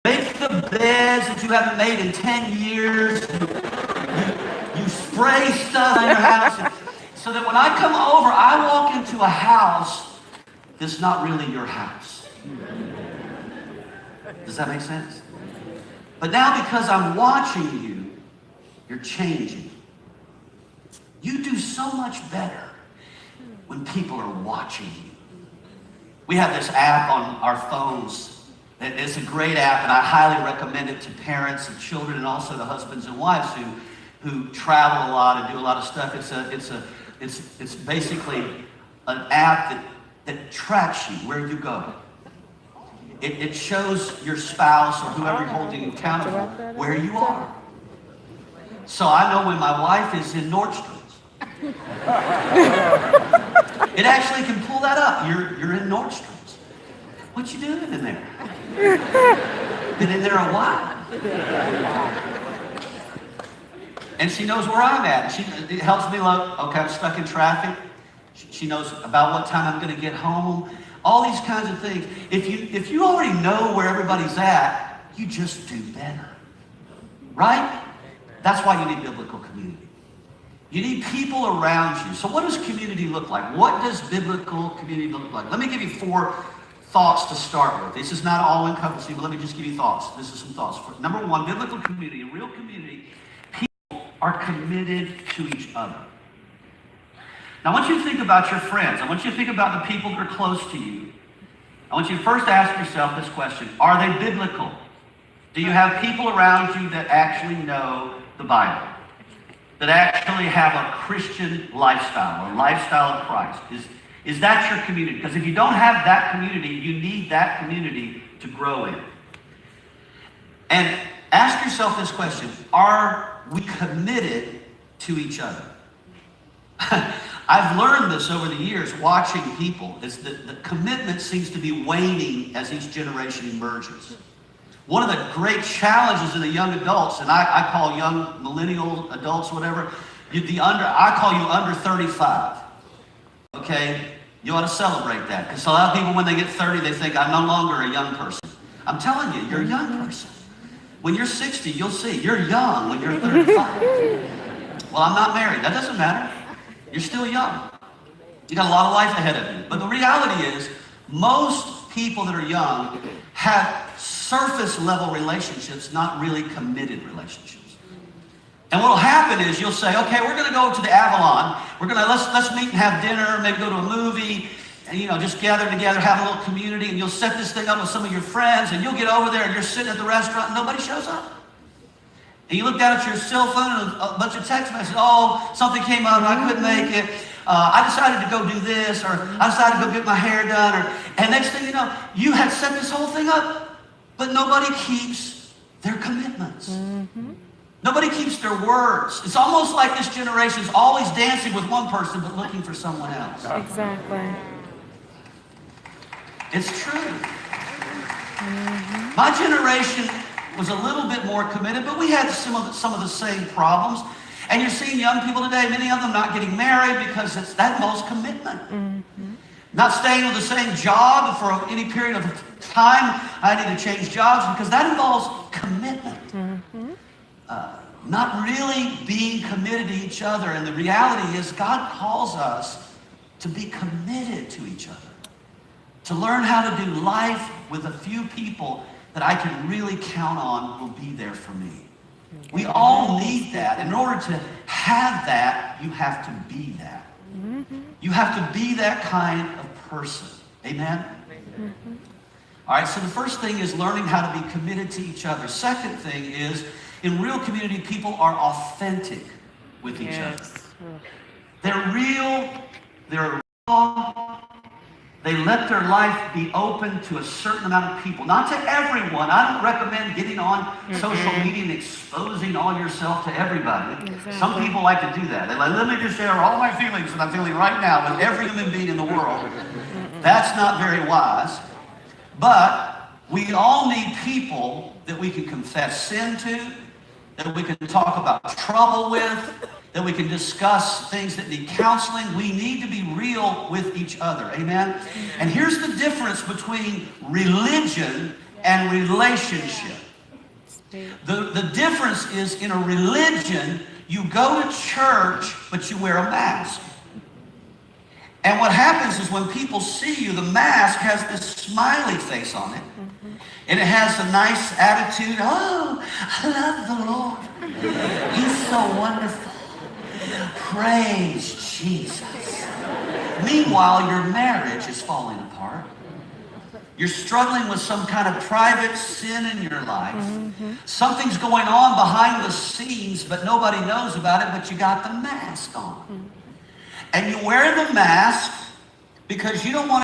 Make the beds that you haven't made in 10 years. You spray stuff in your house. So that when I come over, I walk into a house that's not really your house. Does that make sense? But now because I'm watching you, you're changing. You do so much better when people are watching you. We have this app on our phones. It's a great app, and I highly recommend it to parents of children and also to husbands and wives who travel a lot and do a lot of stuff. It's basically an app that tracks you where you go. It shows your spouse or whoever you're holding accountable where you are. So I know when my wife is in Nordstrom's. It actually can pull that up. You're in Nordstrom's. What you doing in there? Been in there a while. And she knows where I'm at. It helps me look, okay, I'm stuck in traffic. She knows about what time I'm going to get home. All these kinds of things. If you already know where everybody's at, you just do better. Right? That's why you need biblical community. You need people around you. So what does community look like? What does biblical community look like? Let me give you 4 thoughts to start with. This is not all-encompassing, but let me just give you thoughts. This is some thoughts. Number 1, biblical community, a real community, people are committed to each other. Now, I want you to think about your friends. I want you to think about the people that are close to you. I want you to first ask yourself this question. Are they biblical? Do you have people around you that actually know the Bible? That actually have a Christian lifestyle, a lifestyle of Christ? Is that your community? Because if you don't have that community, you need that community to grow in. And ask yourself this question. Are we committed to each other? I've learned this over the years watching people, is that the commitment seems to be waning as each generation emerges. One of the great challenges in the young adults, and I call young millennial adults, whatever, I call you under 35. Okay? You ought to celebrate that. Because a lot of people, when they get 30, they think, I'm no longer a young person. I'm telling you, you're a young person. When you're 60, you'll see. You're young when you're 35. Well, I'm not married. That doesn't matter. You're still young. You got a lot of life ahead of you. But the reality is, most people that are young have surface level relationships, not really committed relationships. And what will happen is you'll say, okay, we're going to go to the Avalon. Let's meet and have dinner, maybe go to a movie, and just gather together, have a little community, and you'll set this thing up with some of your friends, and you'll get over there and you're sitting at the restaurant and nobody shows up. And you look down at your cell phone and a bunch of text messages. Oh, something came up and I couldn't make it. I decided to go do this, or I decided to go get my hair done. And next thing you know, you had set this whole thing up, but nobody keeps their commitments. Mm-hmm. Nobody keeps their words. It's almost like this generation is always dancing with one person but looking for someone else. Exactly. It's true. Mm-hmm. My generation was a little bit more committed, but we had some of the same problems. And you're seeing young people today, many of them not getting married because it's that most commitment. Mm-hmm. Not staying with the same job for any period of time. I need to change jobs because that involves commitment. Mm-hmm. Not really being committed to each other. And the reality is God calls us to be committed to each other. To learn how to do life with a few people that I can really count on will be there for me. We all need that. In order to have that, you have to be that. Mm-hmm. You have to be that kind of person. Amen? Mm-hmm. All right, so the first thing is learning how to be committed to each other. Second thing is, in real community, people are authentic with each other. They're real, they're raw, they let their life be open to a certain amount of people. Not to everyone. I don't recommend getting on social media and exposing all yourself to everybody. Exactly. Some people like to do that. They're like, let me just share all my feelings that I'm feeling right now with every human being in the world. That's not very wise. But we all need people that we can confess sin to, that we can talk about trouble with, that we can discuss things that need counseling. We need to be real with each other. Amen? And here's the difference between religion and relationship. The difference is in a religion, you go to church, but you wear a mask. And what happens is when people see you, the mask has this smiley face on it. And it has a nice attitude. Oh, I love the Lord. He's so wonderful. Praise Jesus. Meanwhile, your marriage is falling apart. You're struggling with some kind of private sin in your life. Something's going on behind the scenes, but nobody knows about it, but you got the mask on. And you wear the mask because you don't want